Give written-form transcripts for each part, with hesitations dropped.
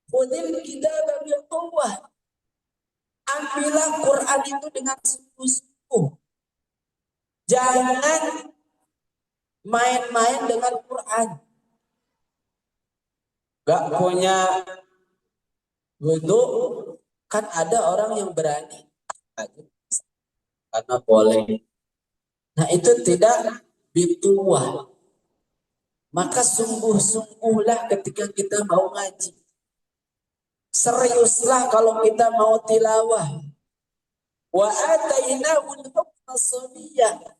Khudil kitaba bil quwwah. Ambillah Quran itu dengan sungguh-sungguh. Jangan main-main dengan Quran. Gak punya wudhu, kan ada orang yang berani karena boleh. Nah itu tidak bituah. Maka sungguh-sungguhlah ketika kita mau ngaji. Seriuslah kalau kita mau tilawah. Wa atainahul hukma sabiyah.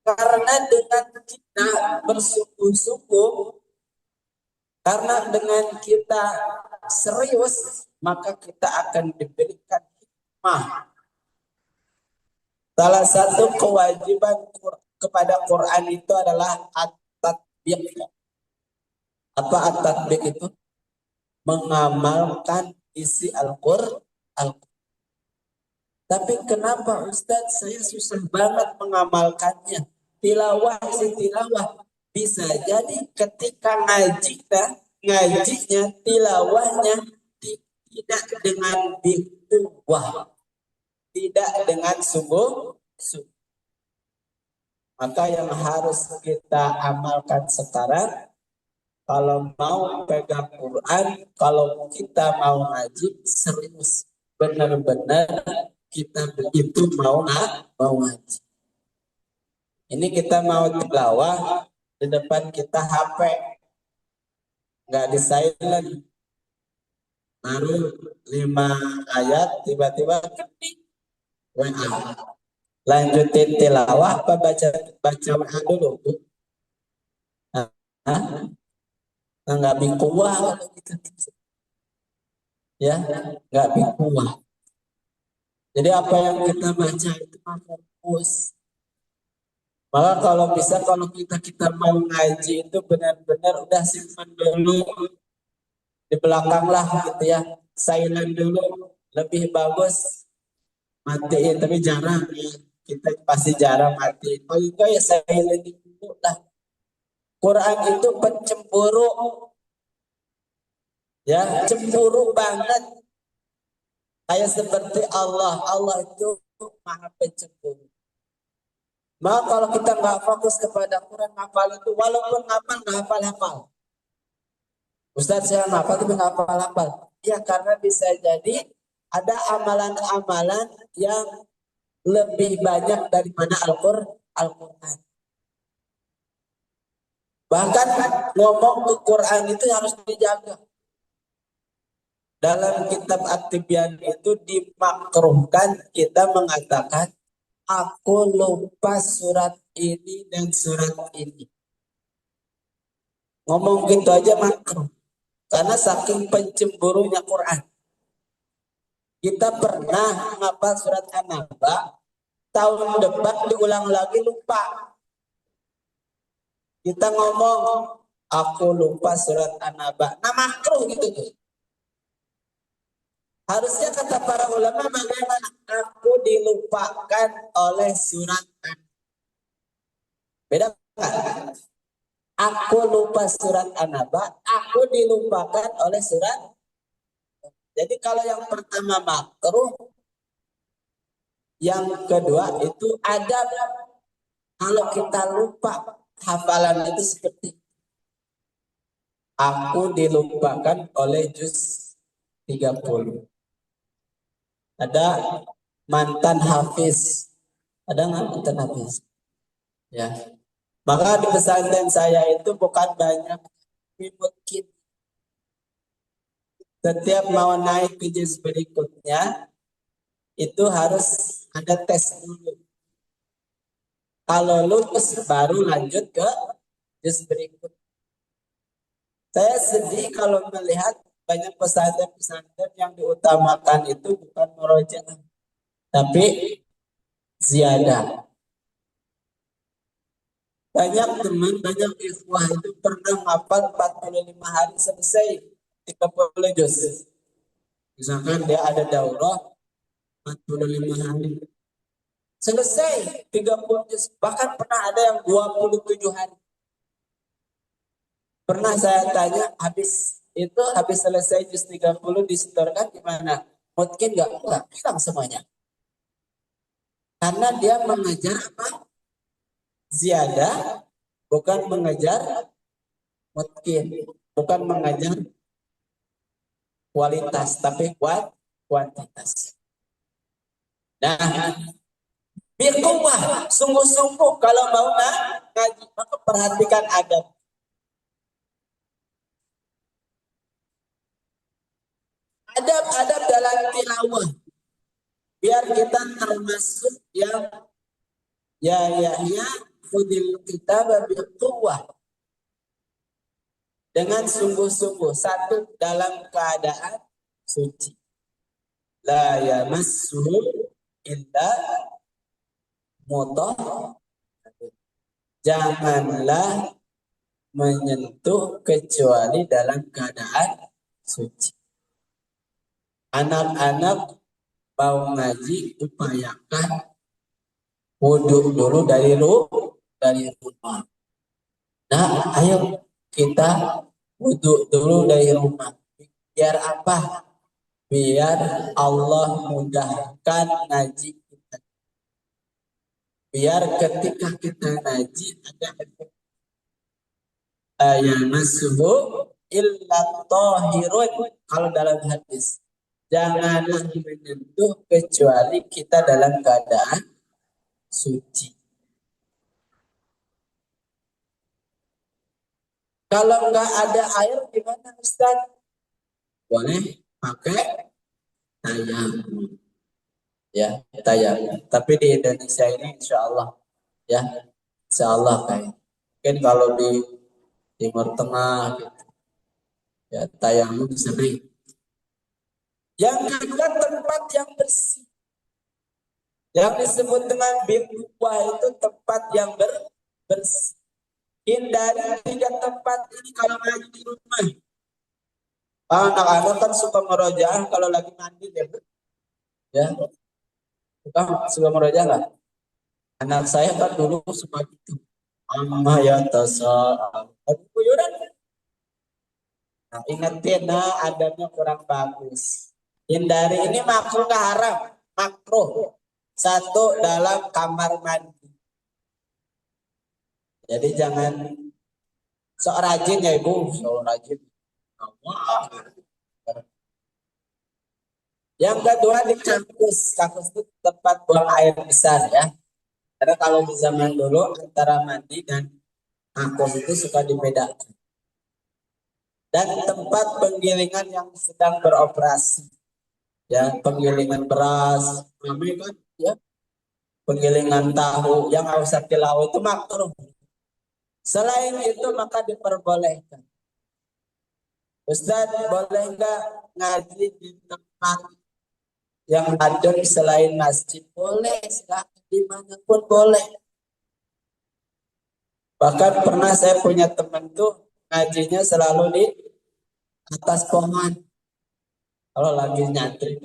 Karena dengan kita bersungguh-sungguh, karena dengan kita serius, maka kita akan diberikan hikmah. Salah satu kewajiban kepada Quran itu adalah at-tatbiq. Apa at-tatbiq itu? Mengamalkan isi Al-Quran. Tapi kenapa Ustadz saya susah banget mengamalkannya? Tilawah si tilawah. Bisa jadi ketika ngajinya, tilawahnya tidak dengan bituwah. Tidak dengan sungguh. Maka yang harus kita amalkan sekarang, kalau mau pegang Quran, kalau kita mau ngaji, serius. Benar-benar kita begitu mau ngaji. Ini kita mau tilawah, di depan kita HP. Nggak di silent. Baru 5 ayat, tiba-tiba ketik. WA. Lanjutin tilawah apa baca WA dulu? Hah? Nggak bikuah kalau gitu. Ya, nggak bikuah. Jadi apa yang kita baca itu fokus. Maka kalau bisa kalau kita mau ngaji itu benar-benar udah simpan dulu di belakang lah gitu ya. Silent dulu lebih bagus matiin, tapi jarang ya. Kita pasti jarang matiin. Oh itu ya silent dulu lah. Quran itu pencemburu, ya cemburu banget. Kayak seperti Allah itu maha pencemburu. Maka kalau kita nggak fokus kepada Quran, ngapal itu walaupun ngapal nggak hafal-hafal. Ustadz saya ngapal tapi nggak hafal-hafal. Ya karena bisa jadi ada amalan-amalan yang lebih banyak daripada Al-Quran. Bahkan ngomong ke Quran itu harus dijaga. Dalam kitab At-Tibyan itu dimakruhkan kita mengatakan aku lupa surat ini dan surat ini. Ngomong gitu aja makruh. Karena saking pencemburunya Quran. Kita pernah ngapal surat An-Naba, tahun depan diulang lagi lupa. Kita ngomong, aku lupa surat An-Naba. Nah makruh gitu tuh. Harusnya kata para ulama bagaimana? Aku dilupakan oleh surat An-Naba. Beda kan? Aku lupa surat An-Naba, aku dilupakan oleh surat. Jadi kalau yang pertama makruh, yang kedua itu adab. Kalau kita lupa hafalan itu seperti aku dilupakan oleh juz 30. Ada mantan hafiz. Ada nggak mantan hafiz? Ya. Maka di pesantren saya itu bukan banyak mungkin. Setiap mau naik ke juz berikutnya itu harus ada tes dulu. Kalau lulus baru lanjut ke juz berikut. Saya sedih kalau melihat banyak pesantren-pesantren yang diutamakan itu bukan murojaah, tapi ziyadah. Banyak teman, banyak ikhwah itu pernah hafal 45 hari selesai 30 juz. Misalkan dia ada daurah 45 hari. Selesai 30 juz. Bahkan pernah ada yang 27 hari. Pernah saya tanya, habis itu habis selesai juz 30 disetorkan gimana? Mungkin enggak hilang semuanya. Karena dia mengejar apa? Ziyadah, bukan mengejar mungkin, bukan mengejar kualitas, tapi kuantitas. Nah, biquwah, sungguh-sungguh kalau mau ngaji, maka perhatikan adab. Adab-adab dalam tilawah. Biar kita termasuk yang ya khudil kitab biquwah. Dengan sungguh-sungguh, satu dalam keadaan suci. La yamassuhu illa mutahhar. Janganlah menyentuh kecuali dalam keadaan suci. Anak-anak mau ngaji, upayakan wudhu dulu dari rumah. Nah, ayo kita wudhu dulu dari rumah. Biar apa? Biar Allah mudahkan ngaji kita. Biar ketika kita ngaji ada efek yamassuhu illa tahirun. Kalau dalam hadis, janganlah menyentuh kecuali kita dalam keadaan suci. Kalau nggak ada air gimana Ustaz? Boleh pakai tayamum. Ya, tayamum. Tapi di Indonesia ini insya Allah ya, insya Allah kayak mungkin kalau di Timur Tengah gitu, ya tayamum sering. Yang kedua tempat yang bersih. Yang disebut dengan biquwah itu tempat yang bersih. Hindari 3 tempat ini kalau ngaji di rumah. Anak-anak kan suka merojaah kalau lagi mandi ya, Bu. Ya, suka merojaah nggak? Anak saya kan dulu suka gitu. Amma ya tasa'al. Nah, ingetin, adabnya kurang bagus. Hindari, ini makruh ke haram? Makruh. Satu, dalam kamar mandi. Jadi jangan sok rajin ya Ibu, sok rajin. Yang kedua di kampus. Kampus itu tempat buang air besar ya. Karena kalau di zaman dulu antara mandi dan kampus itu suka dibedakan. Dan tempat penggilingan yang sedang beroperasi. Ya, penggilingan beras, ramai kan ya. Penggilingan tahu yang ausat tilawa itu makruh. Selain itu maka diperbolehkan. Ustaz, boleh nggak ngaji di tempat yang ada selain masjid? Boleh, silahkan dimanapun boleh. Bahkan pernah saya punya teman tuh ngajinya selalu di atas pohon. Kalau lagi nyantri.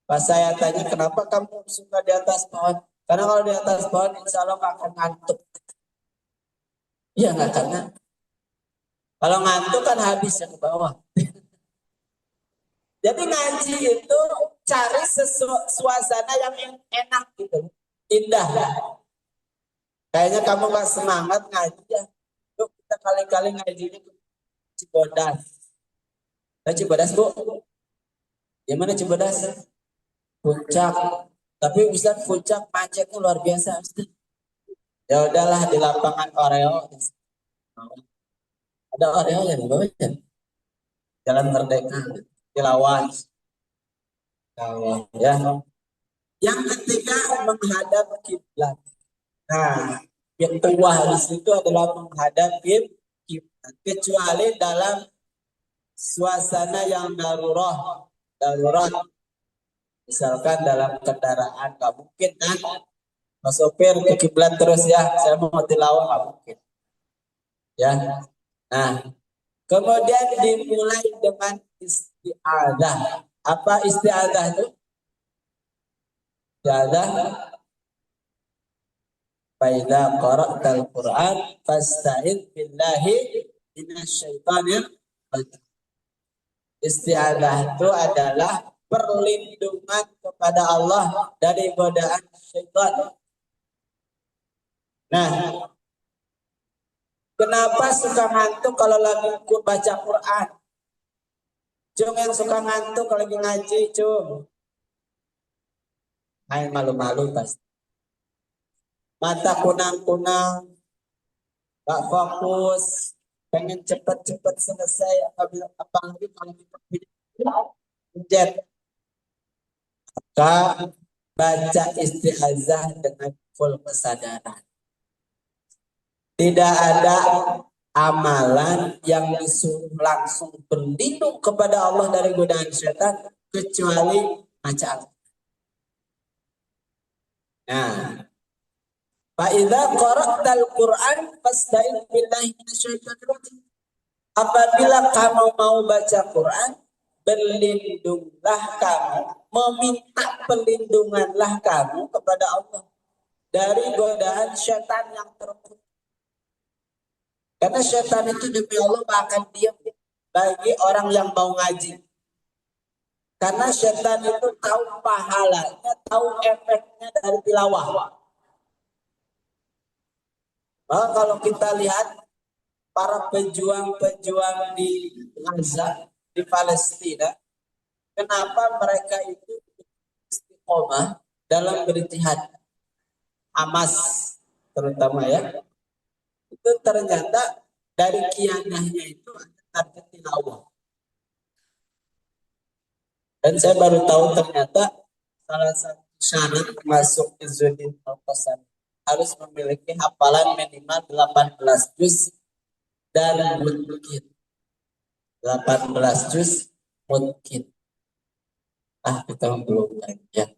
Pas saya tanya kenapa kamu suka di atas pohon? Karena kalau di atas pohon insya Allah nggak akan ngantuk. Iya nggak akan ngantuk. Kalau ngantuk kan habis ya ke bawah. Jadi ngaji itu cari suasana yang enak gitu. Indah. Kayaknya kamu gak semangat ngaji ya. Yuk kita kali-kali ngajinya ke Cibodas. Cibodas Bu. Gimana Cibodas? Puncak. Tapi Ustaz puncak macetnya luar biasa. Ustaz. Ya udahlah di lapangan Oreo. Ada Oreo ya di bawahnya. Jalan Merdeka. Tilawah. Ya. Yang ketiga menghadap kiblat. Nah, yang tua di situ adalah menghadap kiblat. Kecuali dalam suasana yang darurat. Misalkan dalam kendaraan nggak mungkin kan? Mas sopir ke kiblat terus ya. Saya mau tilawah nggak mungkin. Ya. Nah, kemudian dimulai dengan isti'adah. Apa isti'adah itu? Isti'adah. Faidza qara'tal Qur'an fasta'id billahi minasyaitonir rajim. Isti'adzah itu adalah perlindungan kepada Allah dari godaan syaitan. Nah, kenapa suka ngantuk kalau lagi baca Quran? Cung yang suka ngantuk kalau lagi ngaji, cung. Hai, malu-malu pasti. Mata kunang-kunang, gak fokus, pengen cepet-cepet selesai. Apalagi kalau kita pencet, maka baca isti'adzah dengan full kesadaran. Tidak ada amalan yang disuruh langsung berlindung kepada Allah dari godaan syaitan kecuali baca Al-Quran. Nah, fa'idza qara'tal Qur'an fasta'in billahi minasyaitonir rajim. Apabila kamu mau baca Quran, berlindunglah kamu, meminta perlindunganlah kamu kepada Allah dari godaan syaitan yang terkutuk. Karena syaitan itu demi Allah gak akan diam bagi orang yang mau ngaji. Karena syaitan itu tahu pahalanya, tahu efeknya dari tilawah. Nah, kalau kita lihat para pejuang-pejuang di Gaza, di Palestina, kenapa mereka itu istiqomah dalam berjihad? Hamas terutama ya. Itu ternyata dari kianahnya itu ada target tilawah. Dan saya baru tahu ternyata salah satu syarat masuk Izzuddin Al-Qasami harus memiliki hafalan minimal 18 juz dan mungkin 18 juz mungkin. Kita belum ya.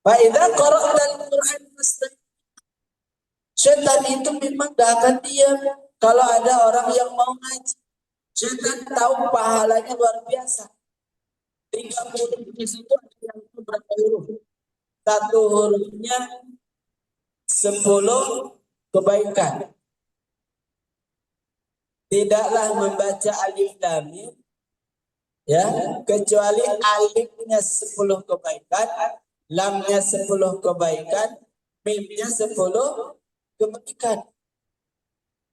Fa'idza qara'tal Qur'an fasta'in. Syaitan itu memang gak akan diam kalau ada orang yang mau ngaji. Syaitan tahu pahalanya luar biasa. 30 di situ ada yang berapa huruf? Satu hurufnya 10 kebaikan. Tidaklah membaca alif lam mim ya, kecuali alifnya 10 kebaikan, lamnya 10 kebaikan, mimnya 10 kebaikan.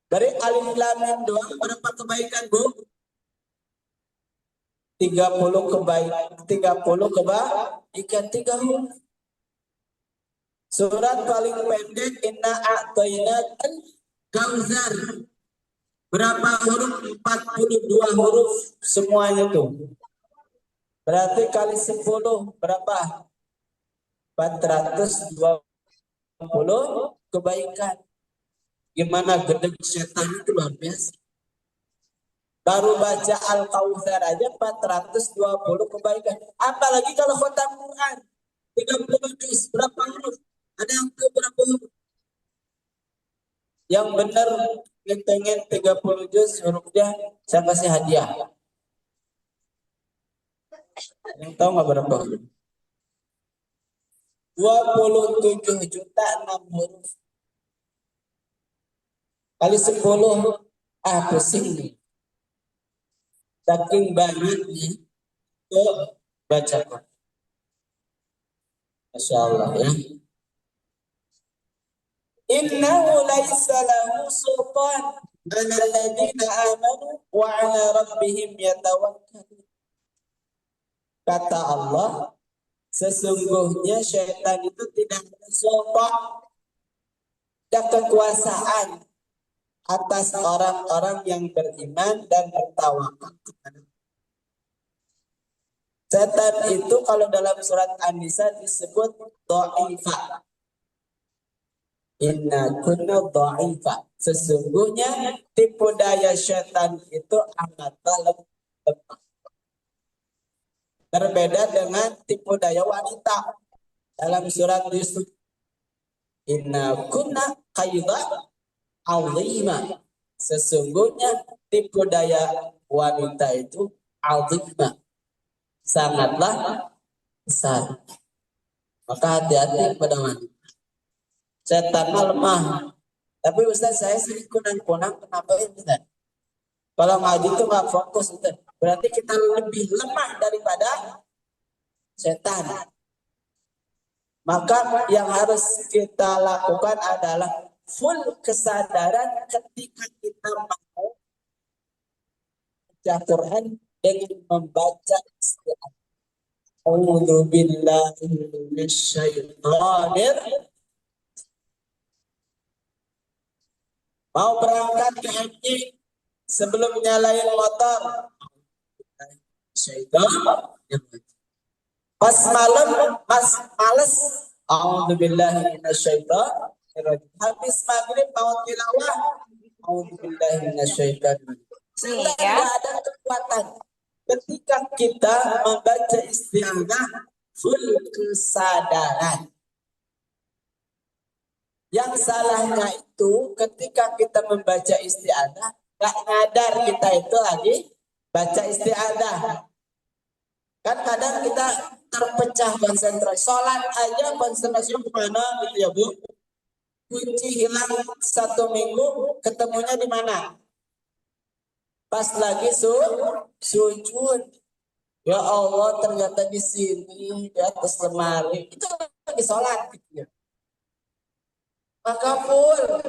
Dari alif lam mim doang berapa kebaikan, Bu? 30 kebaikan, 30 kebaikan, 3 huruf. Surat paling pendek Inna A'tainakal Kautsar. Berapa huruf? 42 huruf semuanya tuh. Berarti kali 10 berapa? 420 kebaikan. Gimana gede setan itu luar biasa. Baru baca Al-Kautsar aja 420 kebaikan. Apalagi kalau khatam Quran 30 juz, berapa huruf? Ada yang tahu berapa huruf? Yang benar pengen 30 juz hurufnya saya kasih hadiah. Yang tahu nggak berapa huruf? 27 juta 6 huruf. Kali 10 pusing nih. Saking banyaknya itu baca. Masya Allah ya. Innahu laisa lahu sultan 'ala alladziina aamanu wa 'ala rabbihim yatawakkalun. Kata Allah, sesungguhnya syaitan itu tidak ada sultan, tidak kekuasaan atas orang-orang yang beriman dan bertawakal kepada Allah. Setan itu kalau dalam surat An-Nisa disebut dha'ifa. Inna kunna dha'ifa. Sesungguhnya tipu daya syaitan itu amatlah lemah. Berbeda dengan tipu daya wanita. Dalam surat Yusuf, Inna kunna qaida azimah. Sesungguhnya tipu daya wanita itu azimah, sangatlah besar. Maka hati-hati kepada wanita. Setan lemah. Tapi Ustaz, saya sering kunang-kunang, kenapa ya Ustaz? Kalau ngaji itu nggak fokus Ustaz. Berarti kita lebih lemah daripada setan. Maka yang harus kita lakukan adalah full kesadaran ketika kita mau baca Quran dengan membaca isti'adzah. A'udzu billahi minasyaitonir. Mau berangkat ke haji sebelum nyalain motor. Syaitan. Pas malam, mas males. A'udzubillahi minasyaitonir. Habis maghrib mau tilawah. A'udzubillahi minasyaitonir. Sehingga tidak ada kekuatan. Ketika kita membaca isti'adzah full kesadaran. Yang salahnya itu ketika kita membaca isti'adzah gak nyadar kita itu lagi baca isti'adzah. Kan kadang kita terpecah konsentrasi. Sholat aja konsentrasinya kemana gitu ya Bu. Kunci hilang 1 minggu, ketemunya di mana? Pas lagi sujud. Ya Allah, ternyata di sini di atas lemari. Itu lagi sholat gitu ya. Maka full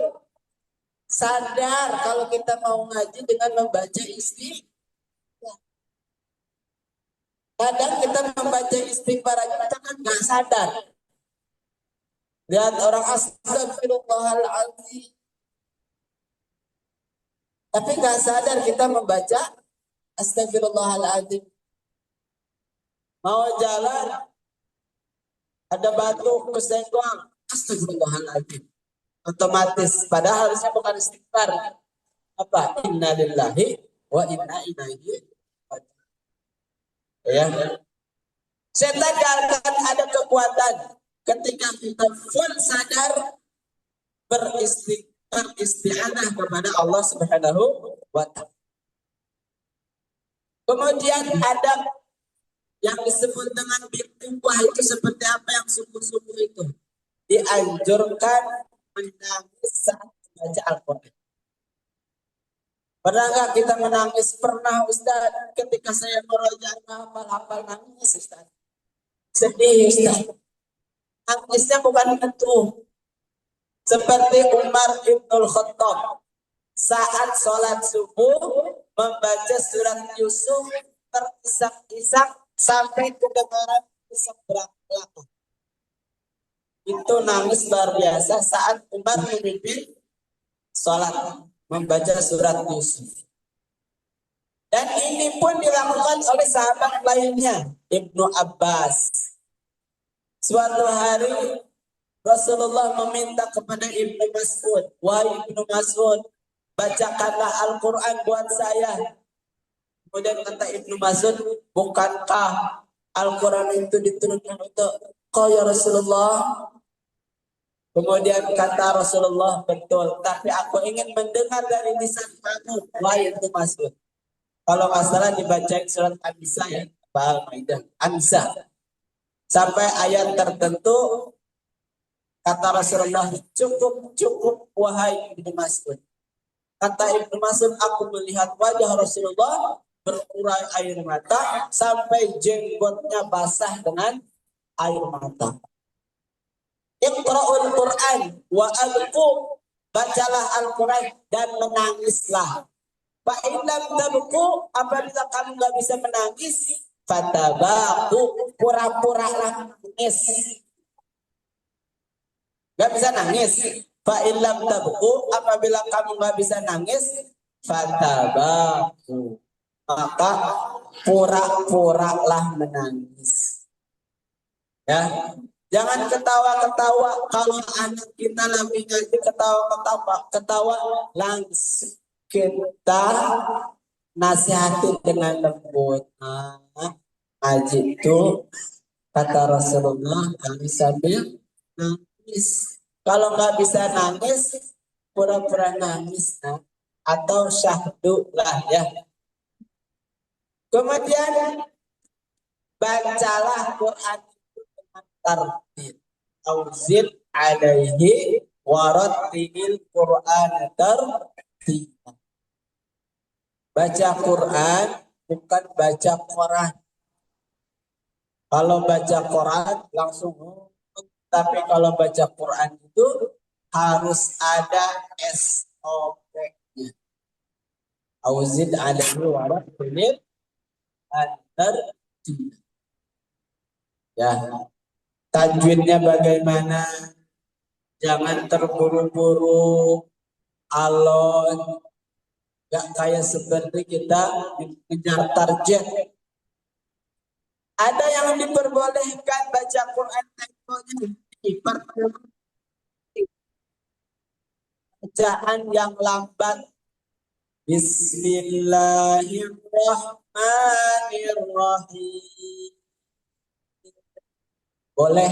sadar kalau kita mau ngaji dengan membaca istighfar. Kadang kita membaca istighfar aja kita kan nggak sadar. Lihat orang astagfirullahaladzim. Tapi nggak sadar kita membaca astagfirullahaladzim. Mau jalan, ada batu kesenggol, astagfirullahaladzim. Otomatis, padahal harusnya bukan istighfar. Apa? Innalillahi wa inna ilaihi raji'un. Ya. Setan akan ada kekuatan ketika kita full sadar beristi'anah kepada Allah Subhanahu wa Ta'ala. Kemudian ada yang disebut dengan biqwah itu seperti apa yang sungguh-sungguh itu? Dianjurkan menangis saat membaca Al-Quran. Pernah nggak kita menangis? Pernah Ustaz, ketika saya murojaah hafal nangis Ustaz. Sedih Ustaz. Nangisnya bukan itu. Seperti Umar Ibnul Khattab saat sholat subuh membaca surat Yusuf terisak-isak sampai kedengaran isap belakang. Itu nangis luar biasa saat Umar memimpin sholat membaca surat Yusuf. Dan ini pun dilakukan oleh sahabat lainnya, Ibnu Abbas. Suatu hari Rasulullah meminta kepada Ibnu Mas'ud, wahai Ibnu Mas'ud, bacakanlah Al-Quran buat saya. Kemudian kata Ibnu Mas'ud, bukankah Al-Quran itu diturunkan untuk kau ya Rasulullah? Kemudian kata Rasulullah, betul, tapi aku ingin mendengar dari lisan kamu, wahai Ibnu Mas'ud. Kalau nggak salah dibacain surat An-Nisa ya, Al-Maidah, An-Nisa. Sampai ayat tertentu, kata Rasulullah, cukup, wahai Ibnu Mas'ud. Kata Ibnu Mas'ud, aku melihat wajah Rasulullah berurai air mata, sampai jenggotnya basah dengan air mata. Iqra'ul Quran wa abku, bacalah Al-Quran dan menangislah. Fa'illam tabku, apabila kamu nggak bisa menangis, fatabaku, pura-puralah nangis. Nggak bisa nangis. Fa'illam tabku, apabila kamu nggak bisa nangis, fatabaku, maka pura-puralah menangis. Ya. Jangan ketawa-ketawa. Kalau anak kita lagi ngaji ketawa langsung kita nasihati dengan lembut. Ngaji itu kata Rasulullah kami sambil nangis. Kalau nggak bisa nangis, pura-pura nangis atau syahdu lah ya. Kemudian bacalah Quran tartil, auzil alaihi warattilil Qur'an tartil. Baca Quran bukan baca Quran. Kalau baca Quran langsung, tapi kalau baca Quran itu harus ada SOP-nya. Auzid alaihi wa rahmatullahi antar. Ya, tajwidnya bagaimana? Jangan terburu-buru, alon, gak kayak seperti kita mengejar target. Ada yang diperbolehkan baca Quran temponya bacaan yang lambat. Bismillahirrahmanirrahim. Boleh.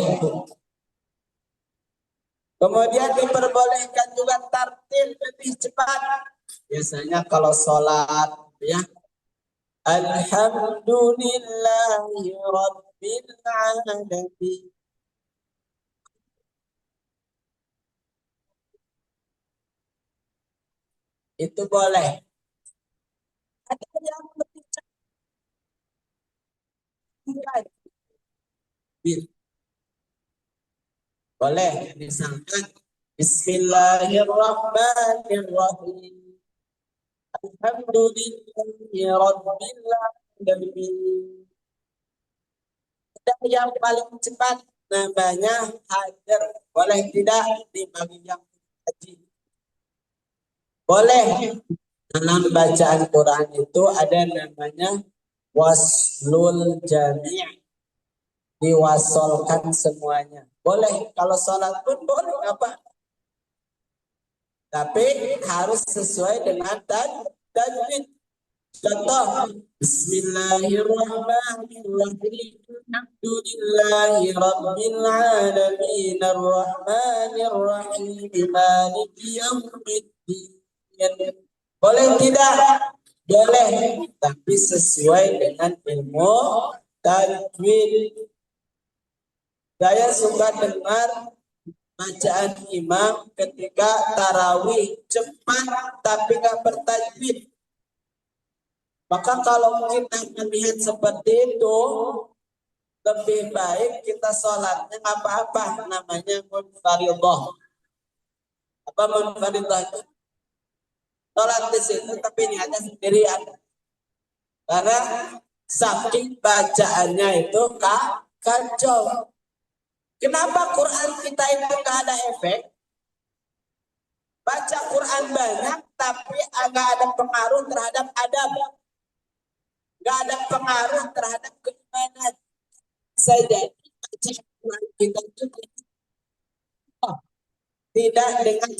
Kemudian diperbolehkan juga tartil lebih cepat. Biasanya kalau sholat, ya. Alhamdulillahi Rabbil Alamin. Itu boleh. Ada yang lebih cepat. Boleh, misalkan Bismillahirrahmanirrahim. Alhamdulillahi Rabbil Alamin. Dan yang paling cepat namanya hajar. Boleh tidak dibagi yang haji? Boleh. Dalam bacaan Quran itu ada namanya waslul jami'. Diwasolkan semuanya. Boleh. Kalau sholat pun boleh apa? Tapi harus sesuai dengan tajwid. Contoh, Bismillahirrahmanirrahim. Alhamdulillahi Rabbil Alamin. Ar-Rahmanirrahim. Maliki yaumiddin. Boleh tidak? Boleh. Tapi sesuai dengan ilmu tajwid. Saya suka dengar bacaan imam ketika tarawih cepat tapi nggak bertajwid. Maka kalau kita melihat seperti itu, lebih baik kita sholatnya apa-apa namanya munfaridah. Apa munfaridah itu? Sholat di situ tapi niatnya sendirian. Karena saking bacaannya itu kacau. Kenapa Quran kita itu nggak ada efek? Baca Quran banyak tapi agak ada pengaruh terhadap adab. Nggak ada pengaruh terhadap keimanan. Saja baca Quran kita itu tidak dengan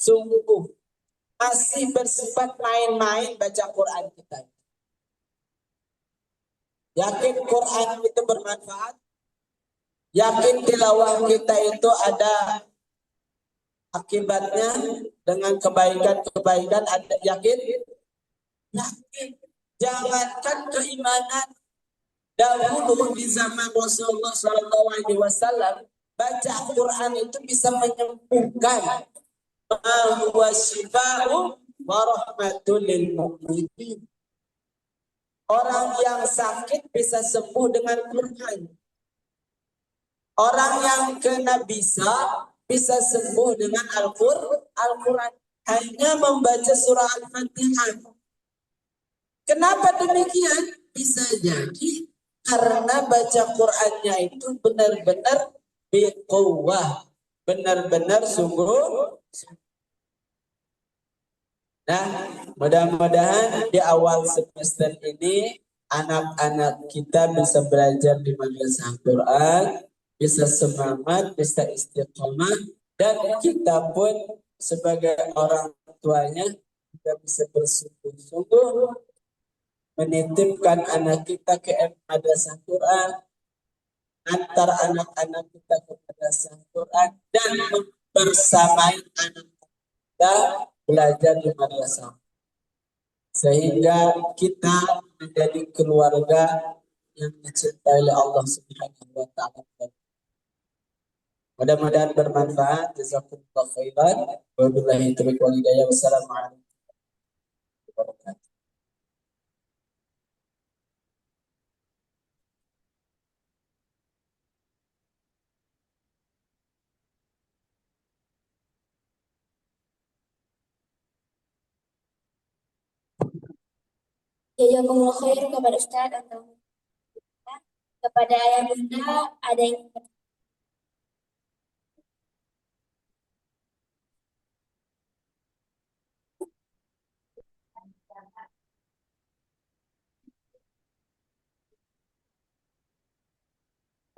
sungguh. Masih bersifat main-main baca Quran kita. Yakin Quran itu bermanfaat? Yakin tilawah kita itu ada akibatnya dengan kebaikan-kebaikan? Ada yakin? Yakin. Jangankan keimanan, dahulu di zaman Rasulullah SAW baca Quran itu bisa menyembuhkan. Huwa syifa'u wa rahmatul lil mu'minin. Orang yang sakit bisa sembuh dengan Quran. Orang yang kena bisa sembuh dengan Al-Quran. Hanya membaca surah Al-Fatihah. Kenapa demikian? Bisa jadi karena baca Qurannya itu benar-benar biquwwah. Benar-benar sungguh. Nah, mudah-mudahan di awal semester ini anak-anak kita bisa belajar di madrasah Quran, bisa semangat, bisa istiqomah, dan kita pun sebagai orang tuanya juga bisa bersungguh-sungguh menitipkan anak kita ke madrasah Quran, antar anak-anak kita ke madrasah Quran, dan bersamai anak kita belajar di madrasah. Sehingga kita menjadi keluarga yang dicintai oleh Allah Subhanahu wa taala. Mudah-mudahan bermanfaat. Jazakumullah khairan. Wabillahi taufiq wal hidayah. Wassalamualaikum warahmatullahi wabarakatuh. Jazakumullah khair kepada Ustaz atau kepada ayah bunda ada yang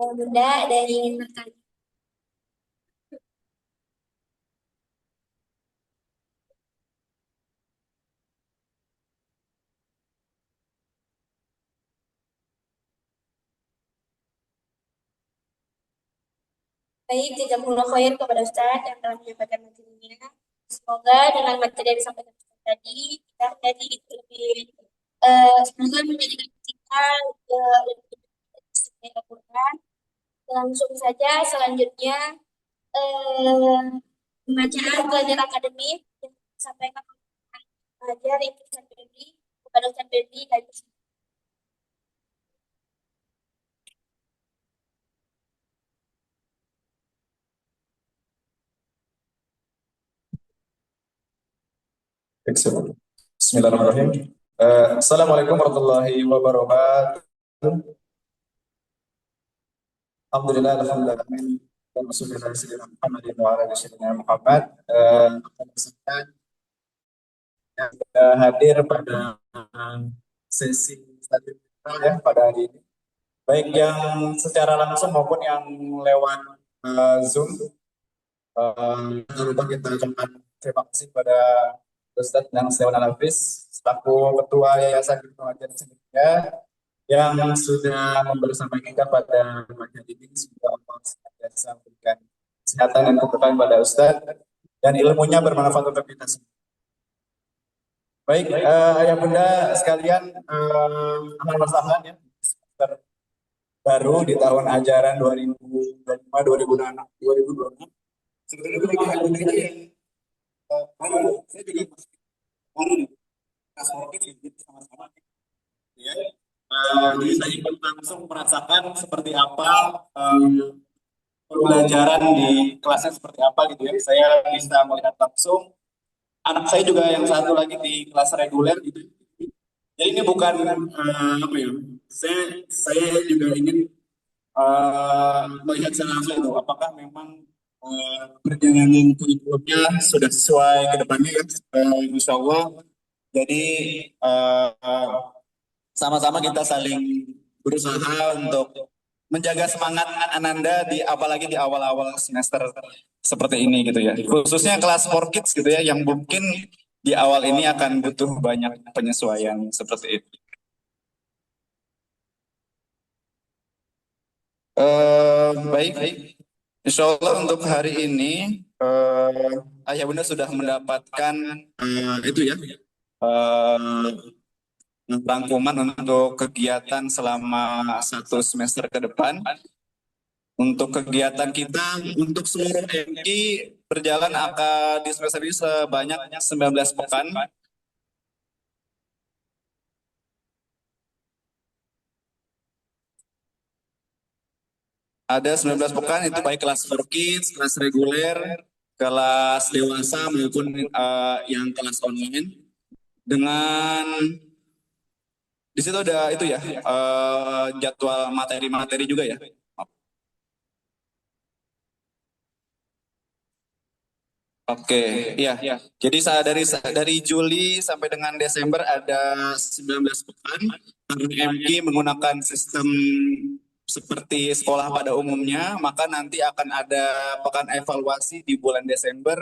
ayah bunda ada yang ingin bertanya. Baik, jazakumullah khair kepada Ustaz yang telah menyampaikan materinya. Semoga dengan materi yang disampaikan Ustaz tadi kita menjadi itu lebih semoga menjadikan kita lebih mencintai Al-Quran. Langsung saja selanjutnya eh, pembacaan pelajaran akademik yang disampaikan oleh pengajar Ibu Ustaz Febi kepada Ustaz Febi dan Excellent. Bismillahirrahmanirrahim. Assalamualaikum warahmatullahi wabarakatuh. Alhamdulillah, alhamdulillah, amin. Dan Rasulullah Sayyidina Muhammadin wa ala alihi Sayyidina Muhammad. Kesempatan yang sudah hadir pada sesi selanjutnya ya pada hari ini. Baik yang secara langsung maupun yang lewat Zoom. Jangan lupa kita ucapkan terima kasih pada Ustadz dan Setiawan Al-Hafiz selaku Ketua Yayasan Ibnu Hajar Indonesia yang sudah membersama kita pada pagi ini. Semoga Allah senantiasa memberikan kesehatan dan keberkahan pada Ustadz dan ilmunya bermanfaat untuk kita semua. Baik, ayah bunda sekalian, amal wasalan ya, semester baru di tahun ajaran 2025-2026. Sebenarnya bagi ayah bunda ini yang baru, saya juga masih baru nih, kelas working gitu sama-sama. Ya. Jadi saya ikut langsung merasakan seperti apa pembelajaran di kelasnya seperti apa gitu ya. Saya bisa melihat langsung. Anak saya juga yang satu lagi di kelas reguler gitu. Jadi ini bukan apa ya? Saya juga ingin melihat secara langsung itu apakah memang perjalanan kurikulumnya sudah sesuai ke depannya ya, insya Allah. Jadi sama-sama kita saling berusaha untuk menjaga semangat Ananda di apalagi di awal-awal semester seperti ini gitu ya. Khususnya kelas 4 kids gitu ya yang mungkin di awal ini akan butuh banyak penyesuaian seperti itu. Baik, Insya Allah untuk hari ini Ayah Bunda sudah mendapatkan itu ya eh, rangkuman untuk kegiatan selama 1 semester ke depan. Untuk kegiatan kita untuk seluruh MI berjalan akan di semester ini sebanyak 19 pekan. Ada 19 pekan itu baik kelas for kids, kelas reguler, kelas dewasa maupun yang kelas online. Dengan di situ ada itu ya jadwal materi-materi juga ya. Oke, iya. Jadi dari Juli sampai dengan Desember ada 19 pekan. Karena MG menggunakan sistem seperti sekolah pada umumnya, maka nanti akan ada pekan evaluasi di bulan Desember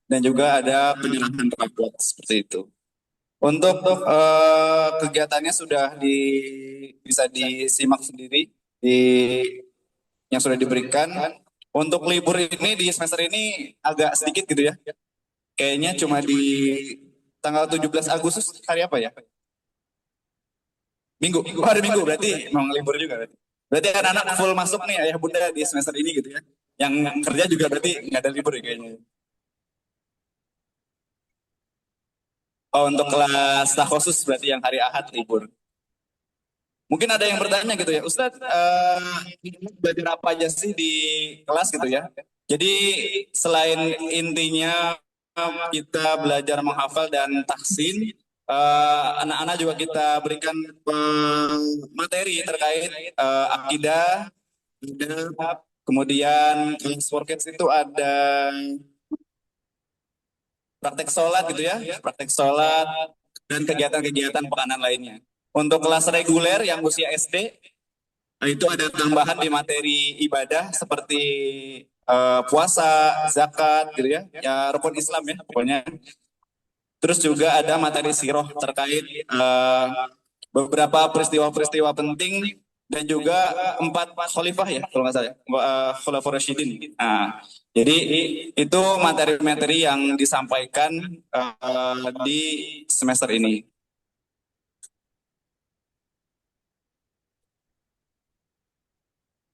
dan juga ada penyerahan rapot seperti itu. Untuk kegiatannya sudah bisa disimak sendiri di yang sudah diberikan. Untuk libur ini di semester ini agak sedikit gitu ya. Kayaknya cuma di tanggal 17 Agustus hari apa ya? Minggu. Oh, hari Minggu berarti memang libur juga berarti. Berarti anak-anak full masuk nih ayah bunda di semester ini gitu ya. Yang kerja juga berarti nggak ada libur ya kayaknya. Oh, untuk kelas khusus berarti yang hari Ahad libur. Mungkin ada yang bertanya gitu ya, Ustadz, belajar apa aja sih di kelas gitu ya? Jadi selain intinya kita belajar menghafal dan tahsin, anak-anak juga kita berikan materi terkait akidah, adab, kemudian kelas for kids itu ada praktek sholat gitu ya, praktek sholat dan kegiatan-kegiatan pekanan lainnya. Untuk kelas reguler yang usia SD, itu ada tambahan di materi ibadah seperti puasa, zakat gitu ya rukun Islam ya pokoknya. Terus juga ada materi siroh terkait beberapa peristiwa-peristiwa penting dan juga 4 khalifah ya kalau nggak salah ya, Khulafaur Rasyidin. Nah, jadi itu materi-materi yang disampaikan di semester ini.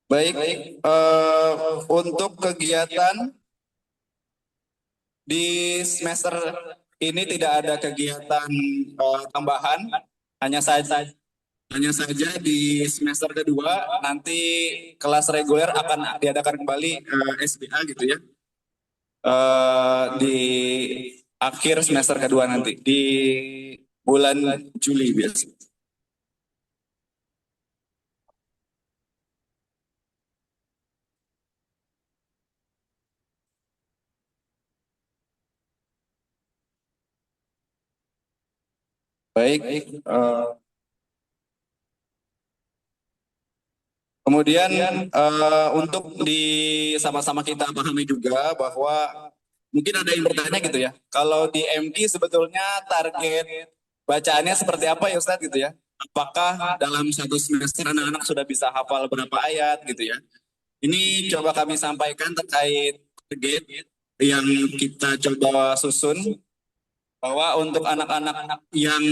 Baik, untuk kegiatan di semester ini tidak ada kegiatan tambahan, hanya saja di semester kedua nanti kelas reguler akan diadakan kembali SBA gitu ya di akhir semester kedua nanti di bulan Juli biasa. Baik, kemudian untuk di sama-sama kita pahami juga bahwa mungkin ada yang bertanya gitu ya, kalau di MG sebetulnya target bacaannya seperti apa ya Ustadz gitu ya? Apakah dalam satu semester anak-anak sudah bisa hafal berapa ayat gitu ya? Ini coba kami sampaikan terkait target yang kita coba susun bahwa untuk anak-anak yang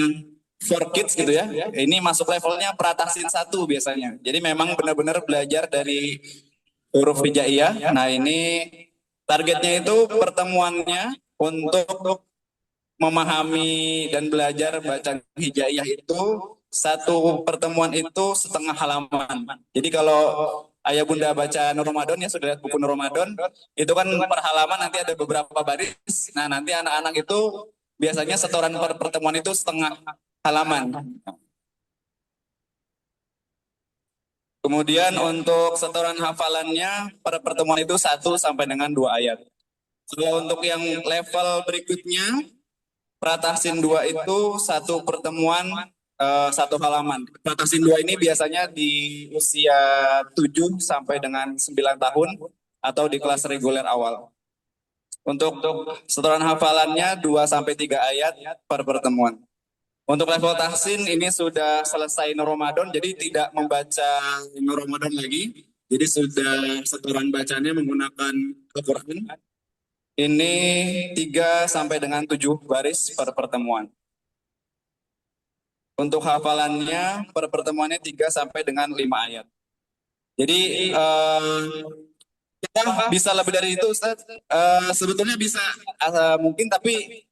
for kids gitu ya, ini masuk levelnya Pratasin 1 biasanya. Jadi memang benar-benar belajar dari huruf hijaiyah. Nah ini targetnya itu pertemuannya untuk memahami dan belajar baca hijaiyah itu satu pertemuan itu setengah halaman. Jadi kalau ayah bunda baca Nur Ramadan ya sudah lihat buku Nur Ramadan, itu kan per halaman nanti ada beberapa baris. Nah nanti anak-anak itu biasanya setoran per pertemuan itu setengah halaman. Kemudian untuk setoran hafalannya per pertemuan itu 1 sampai dengan 2 ayat. Kalau untuk yang level berikutnya, Pratasin 2 itu satu pertemuan 1 halaman. Pratasin 2 ini biasanya di usia 7 sampai dengan 9 tahun atau di kelas reguler awal. Untuk setoran hafalannya 2 sampai 3 ayat per pertemuan. Untuk level tahsin ini sudah selesai Nur Ramadan, jadi tidak membaca Nur Ramadan lagi. Jadi sudah setoran bacanya menggunakan Al-Quran. Ini 3 sampai dengan 7 baris per pertemuan. Untuk hafalannya per pertemuannya 3 sampai dengan 5 ayat. Jadi kita bisa lebih dari itu Ustaz. Sebetulnya bisa mungkin, tapi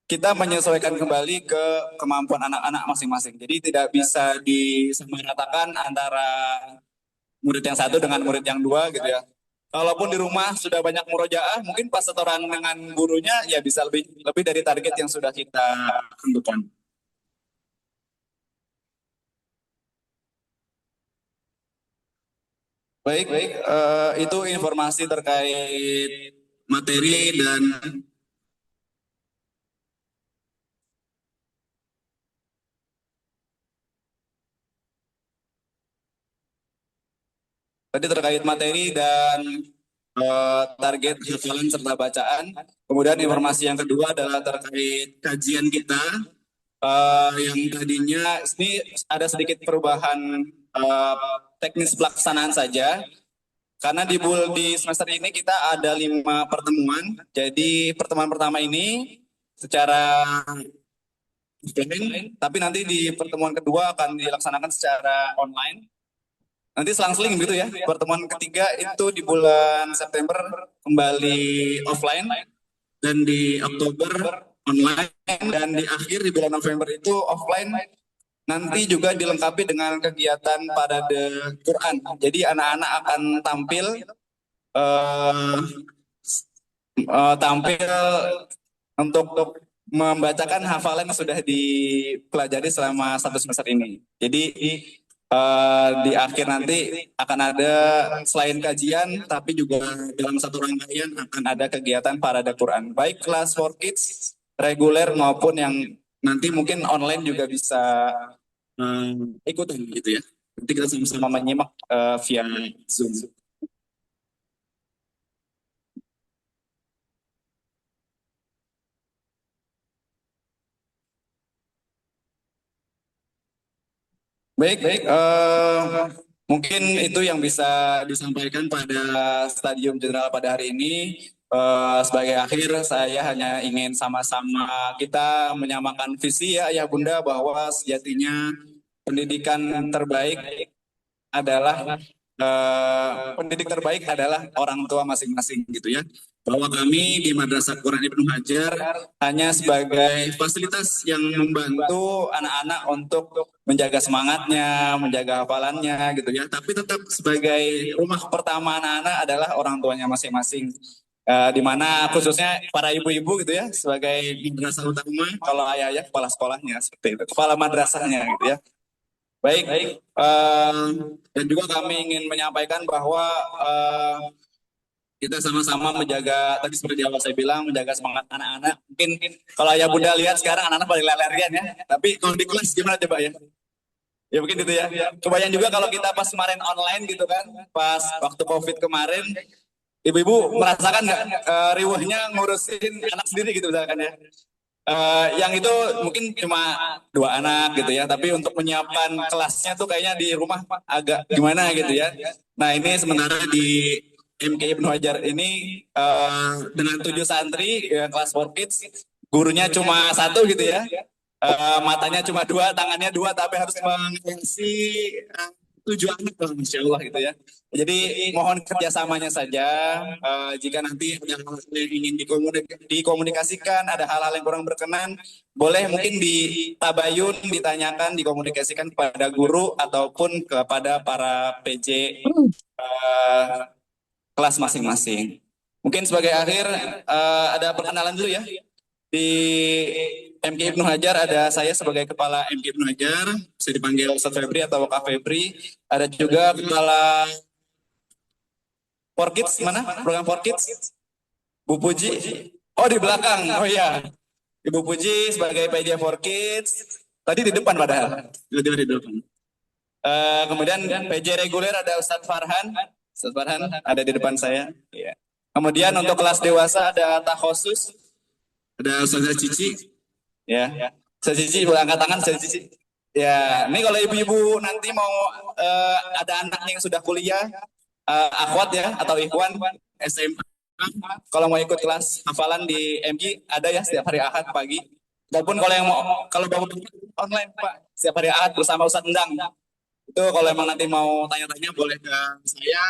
kita menyesuaikan kembali ke kemampuan anak-anak masing-masing. Jadi tidak bisa disamaratakan antara murid yang satu dengan murid yang dua gitu ya. Kalaupun di rumah sudah banyak murojaah, mungkin pas setoran dengan gurunya ya bisa lebih dari target yang sudah kita tentukan. Baik, itu informasi terkait materi dan tadi terkait materi dan target hafalan serta bacaan. Kemudian informasi yang kedua adalah terkait kajian kita yang tadinya ini ada sedikit perubahan teknis pelaksanaan saja. Karena di semester ini kita ada 5 pertemuan. Jadi pertemuan pertama ini secara offline, tapi nanti di pertemuan kedua akan dilaksanakan secara online. Nanti selang-seling gitu ya. Pertemuan ketiga itu di bulan September kembali offline, dan di Oktober online, dan di akhir di bulan November itu offline. Nanti juga dilengkapi dengan kegiatan parade Quran. Jadi anak-anak akan tampil untuk membacakan hafalan yang sudah dipelajari selama 1 semester ini. Jadi di akhir nanti akan ada selain kajian, tapi juga dalam satu rangkaian akan ada kegiatan parade Quran, baik kelas for kids reguler maupun yang nanti mungkin online juga bisa ikutan gitu ya. Nanti kita sama-sama menyimak via Zoom. Baik, mungkin itu yang bisa disampaikan pada Stadium General pada hari ini. Sebagai akhir, saya hanya ingin sama-sama kita menyamakan visi ya Ayah Bunda, bahwa sejatinya pendidikan terbaik adalah pendidik terbaik adalah orang tua masing-masing gitu ya. Bahwa kami di Madrasah Quran Ibnu Hajar hanya sebagai fasilitas yang membantu anak-anak untuk menjaga semangatnya, menjaga hafalannya gitu ya. Tapi tetap sebagai rumah pertama anak-anak adalah orang tuanya masing-masing. Di mana khususnya para ibu-ibu gitu ya sebagai madrasah utama, kalau ayah-ayah kepala sekolahnya seperti itu, kepala madrasahnya gitu ya. Baik, dan juga kami ingin menyampaikan bahwa kita sama-sama menjaga, tadi seperti awal saya bilang, menjaga semangat anak-anak. Mungkin kalau ayah bunda lihat sekarang anak-anak pada lari-larian ya, tapi kalau di kelas gimana coba ya? Ya mungkin itu ya. Kebayang juga kalau kita pas kemarin online gitu kan, pas waktu COVID kemarin, ibu-ibu merasakan nggak riuhnya ngurusin anak sendiri gitu misalkan ya? Yang itu mungkin cuma 2 anak gitu ya, tapi untuk menyiapkan kelasnya tuh kayaknya di rumah agak gimana gitu ya. Nah ini sementara di MK Ibnu Hajar ini dengan 7 santri ya, kelas 4 kids, gurunya cuma 1 gitu ya. Matanya cuma 2, tangannya 2, tapi harus mengisi 7 anak, Masya Allah gitu ya. Jadi mohon kerjasamanya saja. Jika nanti ada hal-hal yang ingin dikomunikasikan, ada hal-hal yang kurang berkenan, boleh mungkin ditabayun, ditanyakan, dikomunikasikan kepada guru ataupun kepada para PJ kelas masing-masing. Mungkin sebagai akhir ada perkenalan dulu ya. Di MK Ibnu Hajar ada saya sebagai kepala MK Ibnu Hajar, bisa dipanggil Ustadz Febri atau Kak Febri. Ada juga kepala For Kids, mana program For Kids? Bu Puji. Oh di belakang, oh iya. Ibu Puji sebagai PJ For Kids. Tadi di depan padahal. Di depan. Kemudian PJ reguler ada Ustadz Farhan. Ustadz Farhan ada di depan saya. Iya. Kemudian untuk kelas dewasa ada Takhosus. Ada Ustazah Cici. Ya. Ustazah Cici, boleh angkat tangan Ustazah Cici. Ya, ini kalau ibu-ibu nanti mau ada anaknya yang sudah kuliah, akhwat ya, atau ikhwan, SMA, kalau mau ikut kelas hafalan di MG, ada ya setiap hari Ahad pagi. Ataupun kalau yang mau, kalau bapak online Pak, setiap hari Ahad bersama Ustadz Endang. Itu kalau emang nanti mau tanya-tanya boleh ke saya,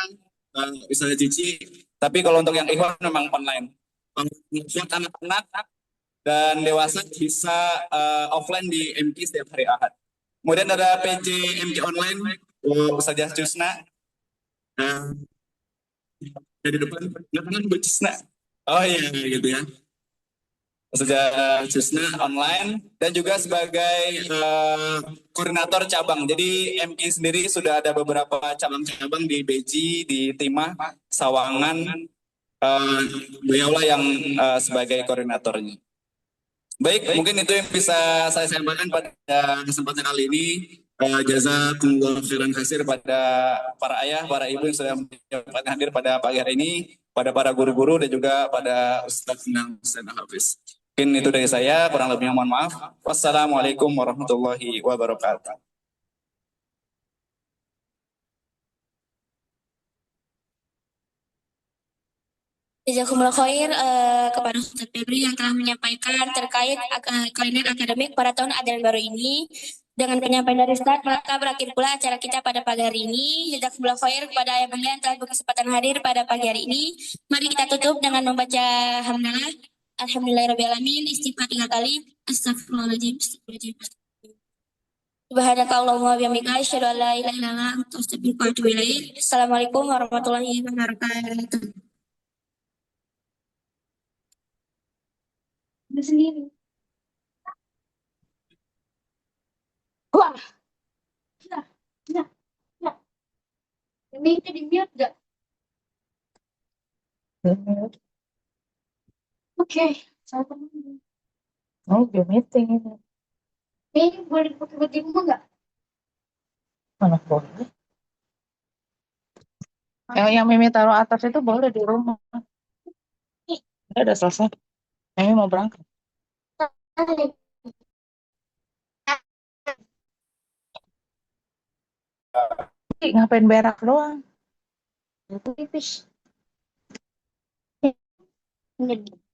Ustazah Cici. Tapi kalau untuk yang ikhwan memang online. Kalau buat anak-anak dan dewasa bisa offline di MK setiap hari Ahad. Kemudian ada PJ MK online, Ustazah Cusna. Dari depan, kan Bu Cusna. Oh iya gitu ya. Ustazah Cusna online dan juga sebagai koordinator cabang. Jadi MK sendiri sudah ada beberapa cabang-cabang di Beji, di Timah, Sawangan. Beliaulah yang sebagai koordinatornya. Baik, mungkin itu yang bisa saya sampaikan pada kesempatan kali ini. Jazakumullah khairan katsir pada para ayah, para ibu yang sudah menyempatkan hadir pada pagi hari ini, pada para guru-guru dan juga pada Ustadz dan Ustadz Hafiz. Mungkin itu dari saya, kurang lebihnya mohon maaf. Wassalamualaikum warahmatullahi wabarakatuh. Jazakumullah khair kepada Ustadz Febri yang telah menyampaikan terkait kalender akademik pada tahun ajaran baru ini. Dengan penyampaian dari Ustadz, maka berakhir pula acara kita pada pagi hari ini. Jazakumullah khair kepada ayah bunda yang telah berkesempatan hadir pada pagi hari ini. Mari kita tutup dengan membaca hamdalah. Alhamdulillahirrahmanirrahim. Istighfar 3 kali. Astagfirullahaladzim. Subhanakallahumma wa bihamdika asyhadu an la ilaha illa anta astaghfiruka wa atubu ilaik. Assalamualaikum warahmatullahi wabarakatuh. Sendiri. Wah, ya, ya, ya. Ini itu di mute gak? Oke, saya teman. Oh, di meeting ini. Ini boleh pakai baju rumah nggak? Mana boleh? Yang Mimi taruh atas itu boleh di rumah. Udah selesai. Mimi mau berangkat. Ih, ngapain berak doang? Itu tipis. Ini.